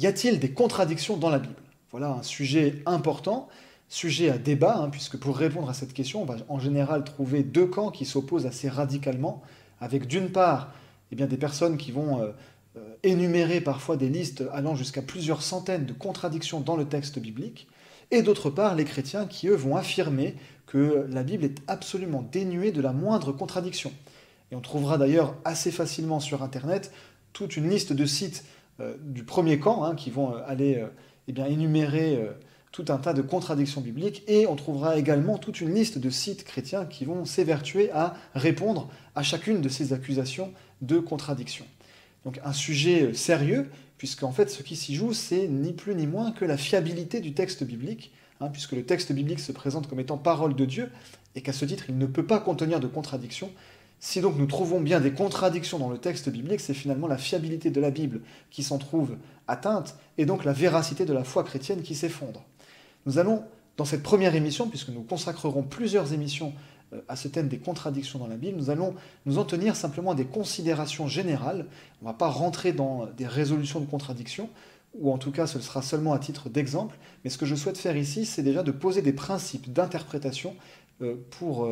a-t-il des contradictions dans la Bible? Voilà un sujet important, sujet à débat, puisque pour répondre à cette question, on va en général trouver deux camps qui s'opposent assez radicalement, avec d'une part des personnes qui vont énumérer parfois des listes allant jusqu'à plusieurs centaines de contradictions dans le texte biblique, et d'autre part les chrétiens qui, eux, vont affirmer que la Bible est absolument dénuée de la moindre contradiction. Et on trouvera d'ailleurs assez facilement sur Internet toute une liste de sites du premier camp qui vont aller énumérer tout un tas de contradictions bibliques, et on trouvera également toute une liste de sites chrétiens qui vont s'évertuer à répondre à chacune de ces accusations de contradiction. Donc un sujet sérieux, puisqu'en fait ce qui s'y joue, c'est ni plus ni moins que la fiabilité du texte biblique, puisque le texte biblique se présente comme étant parole de Dieu, et qu'à ce titre il ne peut pas contenir de contradictions. Si donc nous trouvons bien des contradictions dans le texte biblique, c'est finalement la fiabilité de la Bible qui s'en trouve atteinte, et donc la véracité de la foi chrétienne qui s'effondre. Nous allons, dans cette première émission, puisque nous consacrerons plusieurs émissions à ce thème des contradictions dans la Bible, nous allons nous en tenir simplement à des considérations générales. On ne va pas rentrer dans des résolutions de contradictions, ou en tout cas ce sera seulement à titre d'exemple, mais ce que je souhaite faire ici, c'est déjà de poser des principes d'interprétation pour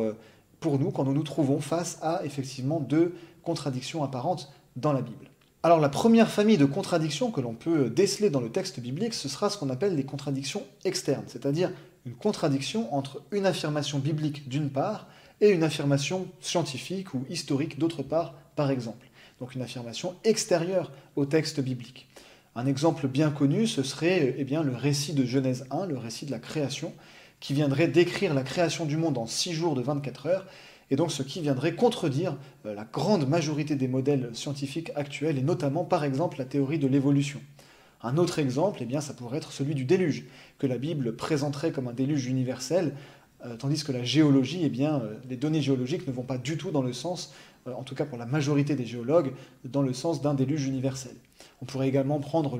nous, quand nous nous trouvons face à, effectivement, deux contradictions apparentes dans la Bible. Alors la première famille de contradictions que l'on peut déceler dans le texte biblique, ce sera ce qu'on appelle les contradictions externes, c'est-à-dire une contradiction entre une affirmation biblique d'une part et une affirmation scientifique ou historique d'autre part, par exemple. Donc une affirmation extérieure au texte biblique. Un exemple bien connu, ce serait le récit de Genèse 1, le récit de la création, qui viendrait décrire la création du monde en 6 jours de 24 heures, et donc ce qui viendrait contredire la grande majorité des modèles scientifiques actuels, et notamment par exemple la théorie de l'évolution. Un autre exemple, ça pourrait être celui du déluge, que la Bible présenterait comme un déluge universel, tandis que la géologie, les données géologiques ne vont pas du tout dans le sens, en tout cas pour la majorité des géologues, dans le sens d'un déluge universel. On pourrait également prendre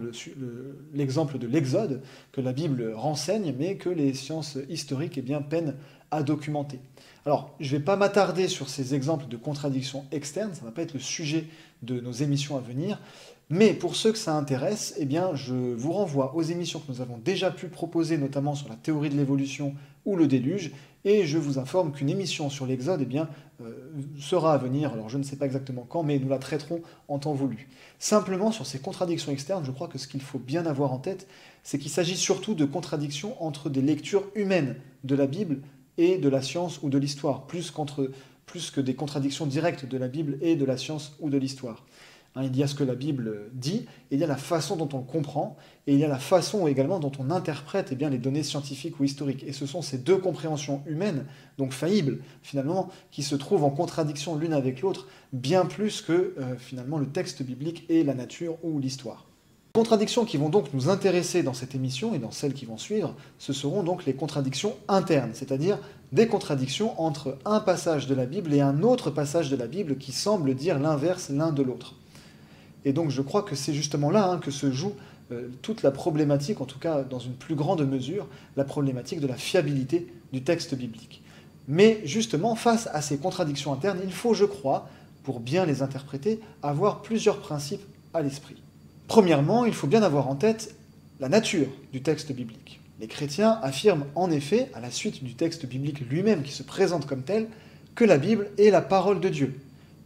l'exemple de l'Exode, que la Bible renseigne, mais que les sciences historiques peinent à documenter. Alors, je ne vais pas m'attarder sur ces exemples de contradictions externes, ça ne va pas être le sujet de nos émissions à venir, mais pour ceux que ça intéresse, je vous renvoie aux émissions que nous avons déjà pu proposer, notamment sur la théorie de l'évolution ou le déluge, et je vous informe qu'une émission sur l'Exode sera à venir, alors je ne sais pas exactement quand, mais nous la traiterons en temps voulu. Simplement, sur ces contradictions externes, je crois que ce qu'il faut bien avoir en tête, c'est qu'il s'agit surtout de contradictions entre des lectures humaines de la Bible et de la science ou de l'histoire, plus que des contradictions directes de la Bible et de la science ou de l'histoire. Il y a ce que la Bible dit, et il y a la façon dont on le comprend, et il y a la façon également dont on interprète les données scientifiques ou historiques. Et ce sont ces deux compréhensions humaines, donc faillibles finalement, qui se trouvent en contradiction l'une avec l'autre, bien plus que finalement le texte biblique et la nature ou l'histoire. Les contradictions qui vont donc nous intéresser dans cette émission et dans celles qui vont suivre, ce seront donc les contradictions internes, c'est-à-dire des contradictions entre un passage de la Bible et un autre passage de la Bible qui semble dire l'inverse l'un de l'autre. Et donc je crois que c'est justement là que se joue toute la problématique, en tout cas dans une plus grande mesure, la problématique de la fiabilité du texte biblique. Mais justement, face à ces contradictions internes, il faut, je crois, pour bien les interpréter, avoir plusieurs principes à l'esprit. Premièrement, il faut bien avoir en tête la nature du texte biblique. Les chrétiens affirment en effet, à la suite du texte biblique lui-même qui se présente comme tel, que la Bible est la parole de Dieu.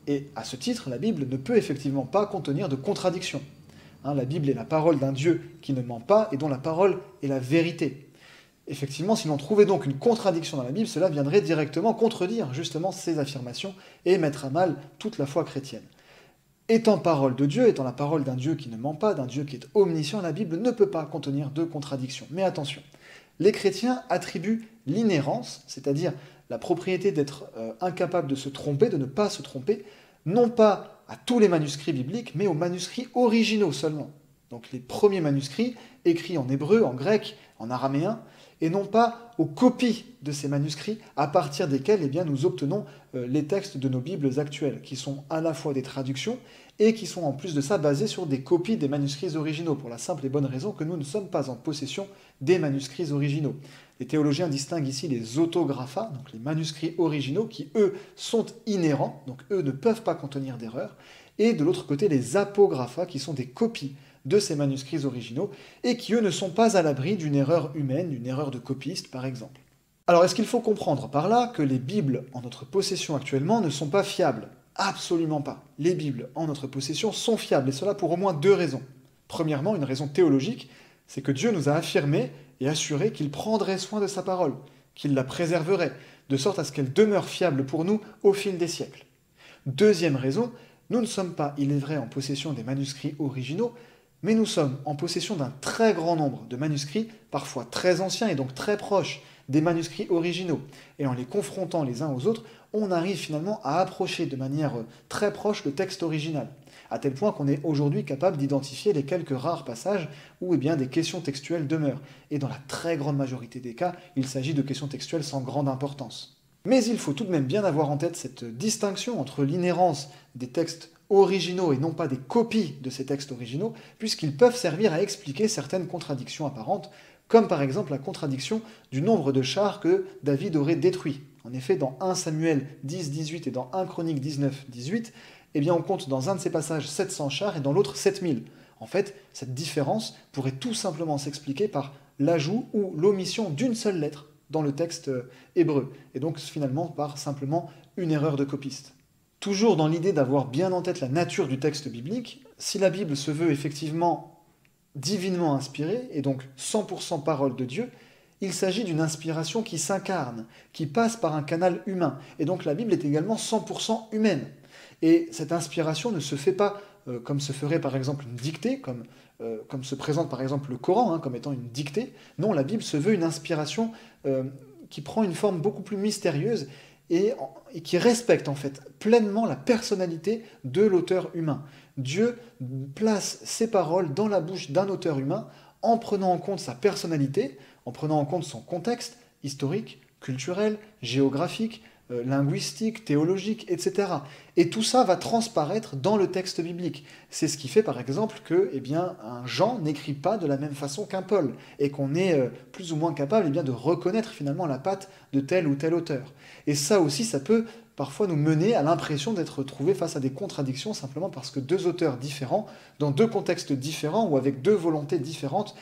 Et à ce titre, la Bible ne peut effectivement pas contenir de contradictions. La Bible est la parole d'un Dieu qui ne ment pas et dont la parole est la vérité. Effectivement, si l'on trouvait donc une contradiction dans la Bible, cela viendrait directement contredire justement ces affirmations et mettre à mal toute la foi chrétienne. Étant parole de Dieu, étant la parole d'un Dieu qui ne ment pas, d'un Dieu qui est omniscient, la Bible ne peut pas contenir de contradictions. Mais attention, les chrétiens attribuent l'inhérence, c'est-à-dire la propriété d'être incapable de se tromper, de ne pas se tromper, non pas à tous les manuscrits bibliques, mais aux manuscrits originaux seulement. Donc les premiers manuscrits, écrits en hébreu, en grec, en araméen, et non pas aux copies de ces manuscrits à partir desquels nous obtenons les textes de nos Bibles actuelles, qui sont à la fois des traductions et qui sont en plus de ça basés sur des copies des manuscrits originaux, pour la simple et bonne raison que nous ne sommes pas en possession des manuscrits originaux. Les théologiens distinguent ici les autographa, donc les manuscrits originaux, qui eux sont inhérents, donc eux ne peuvent pas contenir d'erreurs, et de l'autre côté les apographa, qui sont des copies de ces manuscrits originaux, et qui, eux, ne sont pas à l'abri d'une erreur humaine, d'une erreur de copiste, par exemple. Alors, est-ce qu'il faut comprendre par là que les Bibles en notre possession actuellement ne sont pas fiables? Absolument pas. Les Bibles en notre possession sont fiables, et cela pour au moins deux raisons. Premièrement, une raison théologique, c'est que Dieu nous a affirmé et assuré qu'il prendrait soin de sa parole, qu'il la préserverait, de sorte à ce qu'elle demeure fiable pour nous au fil des siècles. Deuxième raison, nous ne sommes pas, il est vrai, en possession des manuscrits originaux, mais nous sommes en possession d'un très grand nombre de manuscrits, parfois très anciens et donc très proches des manuscrits originaux. Et en les confrontant les uns aux autres, on arrive finalement à approcher de manière très proche le texte original, à tel point qu'on est aujourd'hui capable d'identifier les quelques rares passages où des questions textuelles demeurent. Et dans la très grande majorité des cas, il s'agit de questions textuelles sans grande importance. Mais il faut tout de même bien avoir en tête cette distinction entre l'inhérence des textes originaux et non pas des copies de ces textes originaux, puisqu'ils peuvent servir à expliquer certaines contradictions apparentes, comme par exemple la contradiction du nombre de chars que David aurait détruits. En effet, dans 1 Samuel 10-18 et dans 1 Chronique 19-18, on compte dans un de ces passages 700 chars et dans l'autre 7000. En fait, cette différence pourrait tout simplement s'expliquer par l'ajout ou l'omission d'une seule lettre dans le texte hébreu, et donc finalement par simplement une erreur de copiste. Toujours dans l'idée d'avoir bien en tête la nature du texte biblique, si la Bible se veut effectivement divinement inspirée, et donc 100% parole de Dieu, il s'agit d'une inspiration qui s'incarne, qui passe par un canal humain, et donc la Bible est également 100% humaine. Et cette inspiration ne se fait pas comme se ferait par exemple une dictée, comme se présente par exemple le Coran comme étant une dictée. Non, la Bible se veut une inspiration qui prend une forme beaucoup plus mystérieuse et qui respecte en fait pleinement la personnalité de l'auteur humain. Dieu place ses paroles dans la bouche d'un auteur humain en prenant en compte sa personnalité, en prenant en compte son contexte historique, culturel, géographique, linguistique, théologique, etc. Et tout ça va transparaître dans le texte biblique. C'est ce qui fait par exemple que un Jean n'écrit pas de la même façon qu'un Paul, et qu'on est plus ou moins capable de reconnaître finalement la patte de tel ou tel auteur. Et ça aussi, ça peut parfois nous mener à l'impression d'être trouvés face à des contradictions simplement parce que deux auteurs différents, dans deux contextes différents ou avec deux volontés différentes,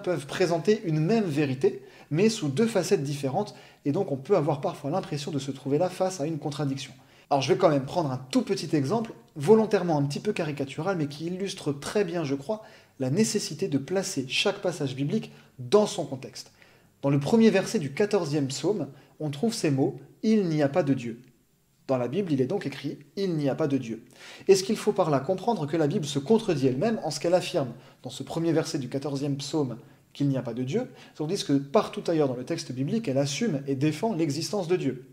peuvent présenter une même vérité, mais sous deux facettes différentes, et donc on peut avoir parfois l'impression de se trouver là face à une contradiction. Alors je vais quand même prendre un tout petit exemple, volontairement un petit peu caricatural, mais qui illustre très bien, je crois, la nécessité de placer chaque passage biblique dans son contexte. Dans le premier verset du 14e psaume, on trouve ces mots « Il n'y a pas de Dieu ». Dans la Bible, il est donc écrit « Il n'y a pas de Dieu ». Est-ce qu'il faut par là comprendre que la Bible se contredit elle-même en ce qu'elle affirme dans ce premier verset du 14e psaume qu'il n'y a pas de Dieu, tandis que partout ailleurs dans le texte biblique, elle assume et défend l'existence de Dieu?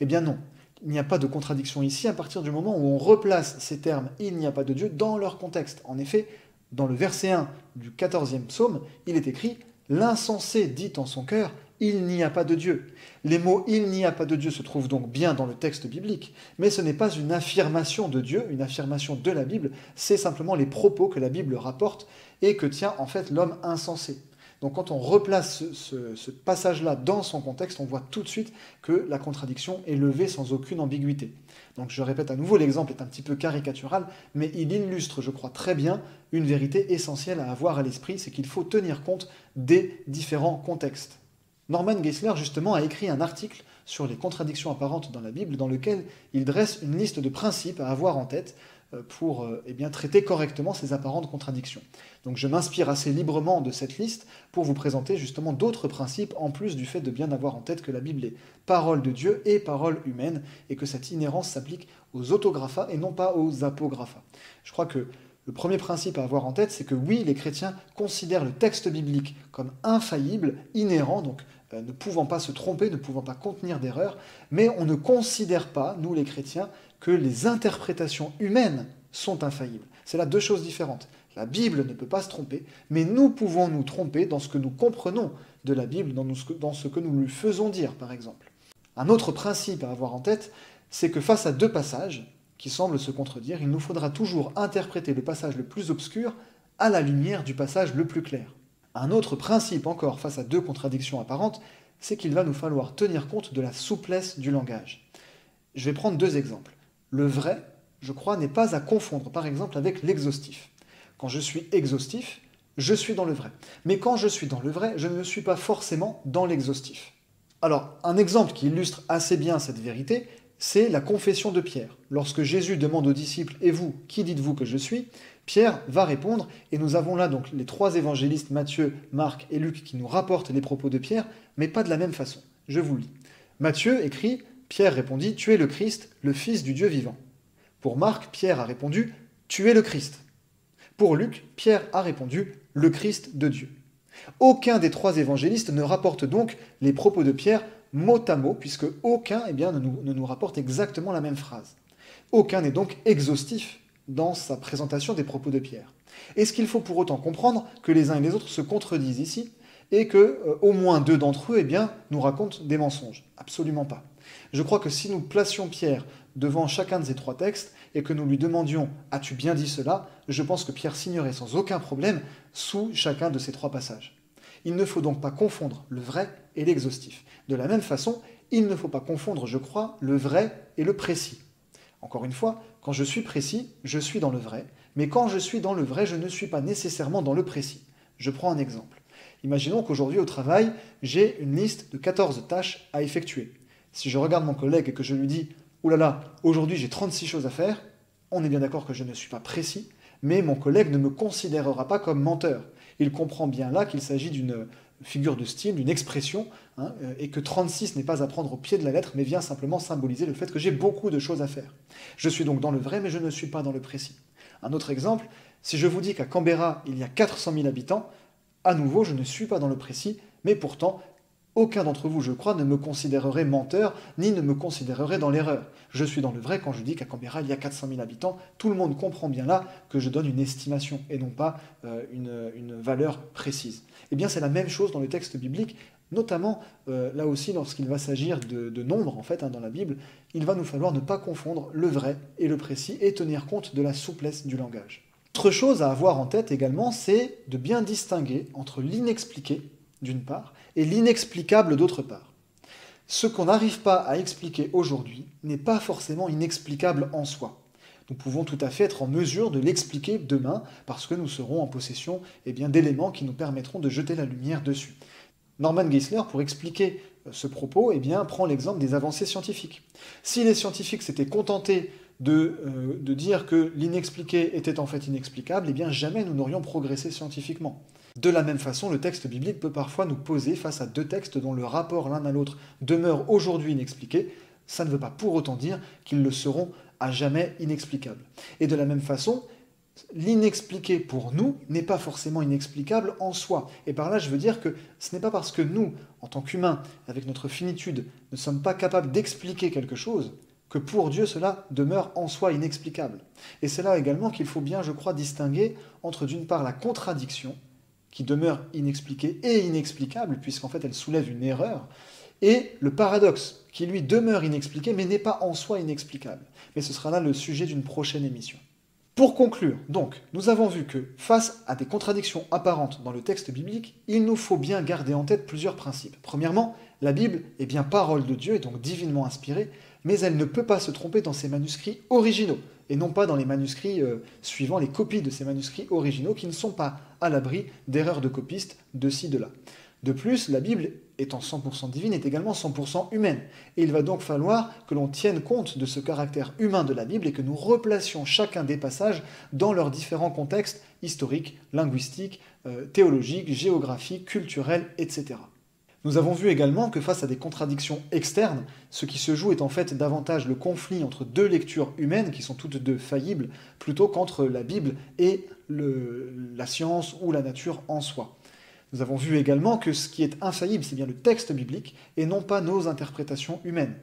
Eh bien non, il n'y a pas de contradiction ici à partir du moment où on replace ces termes « il n'y a pas de Dieu » dans leur contexte. En effet, dans le verset 1 du 14e psaume, il est écrit « L'insensé dit en son cœur « il n'y a pas de Dieu ». Les mots « il n'y a pas de Dieu » se trouvent donc bien dans le texte biblique, mais ce n'est pas une affirmation de Dieu, une affirmation de la Bible, c'est simplement les propos que la Bible rapporte et que tient en fait l'homme insensé. Donc quand on replace ce passage-là dans son contexte, on voit tout de suite que la contradiction est levée sans aucune ambiguïté. Donc je répète à nouveau, l'exemple est un petit peu caricatural, mais il illustre, je crois, très bien une vérité essentielle à avoir à l'esprit, c'est qu'il faut tenir compte des différents contextes. Norman Geisler, justement, a écrit un article sur les contradictions apparentes dans la Bible, dans lequel il dresse une liste de principes à avoir en tête pour traiter correctement ces apparentes contradictions. Donc je m'inspire assez librement de cette liste pour vous présenter justement d'autres principes, en plus du fait de bien avoir en tête que la Bible est parole de Dieu et parole humaine, et que cette inhérence s'applique aux autographa et non pas aux apographa. Je crois que le premier principe à avoir en tête, c'est que oui, les chrétiens considèrent le texte biblique comme infaillible, inhérent, donc ne pouvant pas se tromper, ne pouvant pas contenir d'erreur, mais on ne considère pas, nous les chrétiens, que les interprétations humaines sont infaillibles. C'est là deux choses différentes. La Bible ne peut pas se tromper, mais nous pouvons nous tromper dans ce que nous comprenons de la Bible, dans ce que nous lui faisons dire, par exemple. Un autre principe à avoir en tête, c'est que face à deux passages qui semblent se contredire, il nous faudra toujours interpréter le passage le plus obscur à la lumière du passage le plus clair. Un autre principe encore face à deux contradictions apparentes, c'est qu'il va nous falloir tenir compte de la souplesse du langage. Je vais prendre deux exemples. Le vrai, je crois, n'est pas à confondre, par exemple, avec l'exhaustif. Quand je suis exhaustif, je suis dans le vrai. Mais quand je suis dans le vrai, je ne suis pas forcément dans l'exhaustif. Alors, un exemple qui illustre assez bien cette vérité, c'est la confession de Pierre. Lorsque Jésus demande aux disciples « Et vous, qui dites-vous que je suis ?» Pierre va répondre, et nous avons là donc les trois évangélistes, Matthieu, Marc et Luc, qui nous rapportent les propos de Pierre, mais pas de la même façon. Je vous lis. Matthieu écrit « Pierre répondit, tu es le Christ, le Fils du Dieu vivant. » Pour Marc, Pierre a répondu « Tu es le Christ. » Pour Luc, Pierre a répondu « Le Christ de Dieu. » Aucun des trois évangélistes ne rapporte donc les propos de Pierre mot à mot, puisque aucun ne nous rapporte exactement la même phrase. Aucun n'est donc exhaustif dans sa présentation des propos de Pierre. Est-ce qu'il faut pour autant comprendre que les uns et les autres se contredisent ici, et que au moins deux d'entre eux nous racontent des mensonges? Absolument pas. Je crois que si nous placions Pierre devant chacun de ces trois textes, et que nous lui demandions « As-tu bien dit cela ?», je pense que Pierre signerait sans aucun problème sous chacun de ces trois passages. Il ne faut donc pas confondre le vrai et l'exhaustif. De la même façon, il ne faut pas confondre, je crois, le vrai et le précis. Encore une fois, quand je suis précis, je suis dans le vrai, mais quand je suis dans le vrai, je ne suis pas nécessairement dans le précis. Je prends un exemple. Imaginons qu'aujourd'hui au travail, j'ai une liste de 14 tâches à effectuer. Si je regarde mon collègue et que je lui dis « Ouh là là, aujourd'hui j'ai 36 choses à faire », on est bien d'accord que je ne suis pas précis, mais mon collègue ne me considérera pas comme menteur. Il comprend bien là qu'il s'agit d'une figure de style, d'une expression, et que 36 n'est pas à prendre au pied de la lettre, mais vient simplement symboliser le fait que j'ai beaucoup de choses à faire. Je suis donc dans le vrai, mais je ne suis pas dans le précis. Un autre exemple, si je vous dis qu'à Canberra, il y a 400 000 habitants, à nouveau, je ne suis pas dans le précis, mais pourtant, aucun d'entre vous, je crois, ne me considérerait menteur, ni ne me considérerait dans l'erreur. Je suis dans le vrai quand je dis qu'à Canberra, il y a 400 000 habitants. Tout le monde comprend bien là que je donne une estimation, et non pas une valeur précise. Eh bien, c'est la même chose dans le texte biblique, notamment, là aussi, lorsqu'il va s'agir de nombres, en fait, dans la Bible, il va nous falloir ne pas confondre le vrai et le précis, et tenir compte de la souplesse du langage. Autre chose à avoir en tête également, c'est de bien distinguer entre l'inexpliqué, d'une part, et l'inexplicable d'autre part. Ce qu'on n'arrive pas à expliquer aujourd'hui n'est pas forcément inexplicable en soi. Nous pouvons tout à fait être en mesure de l'expliquer demain parce que nous serons en possession d'éléments qui nous permettront de jeter la lumière dessus. Norman Geisler, pour expliquer ce propos, prend l'exemple des avancées scientifiques. Si les scientifiques s'étaient contentés de dire que l'inexpliqué était en fait inexplicable, jamais nous n'aurions progressé scientifiquement. De la même façon, le texte biblique peut parfois nous poser face à deux textes dont le rapport l'un à l'autre demeure aujourd'hui inexpliqué. Ça ne veut pas pour autant dire qu'ils le seront à jamais inexplicables. Et de la même façon, l'inexpliqué pour nous n'est pas forcément inexplicable en soi. Et par là, je veux dire que ce n'est pas parce que nous, en tant qu'humains, avec notre finitude, ne sommes pas capables d'expliquer quelque chose, que pour Dieu, cela demeure en soi inexplicable. Et c'est là également qu'il faut bien, je crois, distinguer entre d'une part la contradiction, qui demeure inexpliquée et inexplicable, puisqu'en fait elle soulève une erreur, et le paradoxe, qui lui demeure inexpliqué, mais n'est pas en soi inexplicable. Mais ce sera là le sujet d'une prochaine émission. Pour conclure, donc, nous avons vu que, face à des contradictions apparentes dans le texte biblique, il nous faut bien garder en tête plusieurs principes. Premièrement, la Bible est bien parole de Dieu, et donc divinement inspirée, mais elle ne peut pas se tromper dans ses manuscrits originaux, et non pas dans les manuscrits suivant les copies de ces manuscrits originaux qui ne sont pas à l'abri d'erreurs de copistes de ci, de là. De plus, la Bible, étant 100% divine, est également 100% humaine. Et il va donc falloir que l'on tienne compte de ce caractère humain de la Bible et que nous replacions chacun des passages dans leurs différents contextes historiques, linguistiques, théologiques, géographiques, culturels, etc. Nous avons vu également que face à des contradictions externes, ce qui se joue est en fait davantage le conflit entre deux lectures humaines qui sont toutes deux faillibles, plutôt qu'entre la Bible et la science ou la nature en soi. Nous avons vu également que ce qui est infaillible, c'est bien le texte biblique et non pas nos interprétations humaines.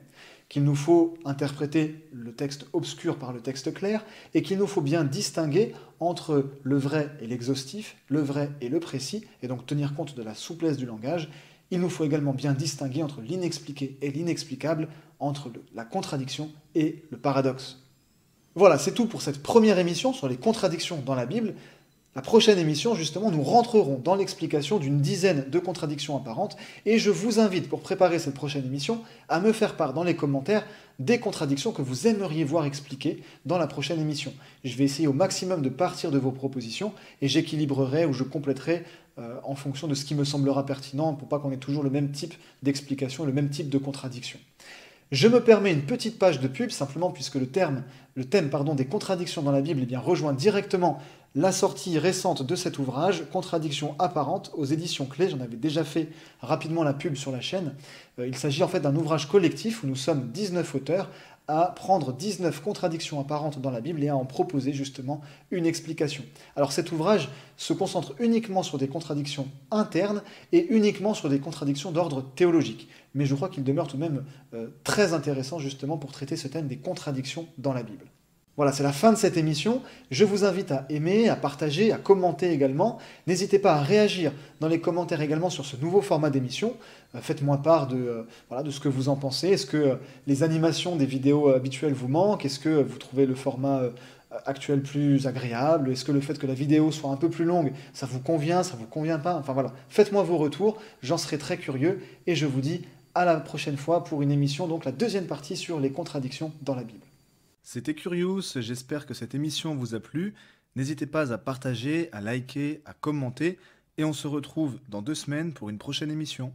Qu'il nous faut interpréter le texte obscur par le texte clair et qu'il nous faut bien distinguer entre le vrai et l'exhaustif, le vrai et le précis, et donc tenir compte de la souplesse du langage. Il nous faut également bien distinguer entre l'inexpliqué et l'inexplicable, entre la contradiction et le paradoxe. Voilà, c'est tout pour cette première émission sur les contradictions dans la Bible. La prochaine émission, justement, nous rentrerons dans l'explication d'une dizaine de contradictions apparentes et je vous invite, pour préparer cette prochaine émission, à me faire part dans les commentaires des contradictions que vous aimeriez voir expliquées dans la prochaine émission. Je vais essayer au maximum de partir de vos propositions et j'équilibrerai ou je compléterai en fonction de ce qui me semblera pertinent pour pas qu'on ait toujours le même type d'explication, le même type de contradiction. Je me permets une petite page de pub, simplement puisque le thème des contradictions dans la Bible rejoint directement la sortie récente de cet ouvrage, Contradictions apparentes, aux éditions Clés. J'en avais déjà fait rapidement la pub sur la chaîne. Il s'agit en fait d'un ouvrage collectif où nous sommes 19 auteurs à prendre 19 contradictions apparentes dans la Bible et à en proposer justement une explication. Alors cet ouvrage se concentre uniquement sur des contradictions internes et uniquement sur des contradictions d'ordre théologique. Mais je crois qu'il demeure tout de même très intéressant justement pour traiter ce thème des contradictions dans la Bible. Voilà, c'est la fin de cette émission. Je vous invite à aimer, à partager, à commenter également. N'hésitez pas à réagir dans les commentaires également sur ce nouveau format d'émission. Faites-moi part de ce que vous en pensez. Est-ce que les animations des vidéos habituelles vous manquent? Est-ce que vous trouvez le format actuel plus agréable? Est-ce que le fait que la vidéo soit un peu plus longue, ça vous convient, ça vous convient pas? Enfin voilà, faites-moi vos retours, j'en serai très curieux et je vous dis à la prochaine fois pour une émission, donc la deuxième partie sur les contradictions dans la Bible. C'était Curious, j'espère que cette émission vous a plu. N'hésitez pas à partager, à liker, à commenter, et on se retrouve dans 2 semaines pour une prochaine émission.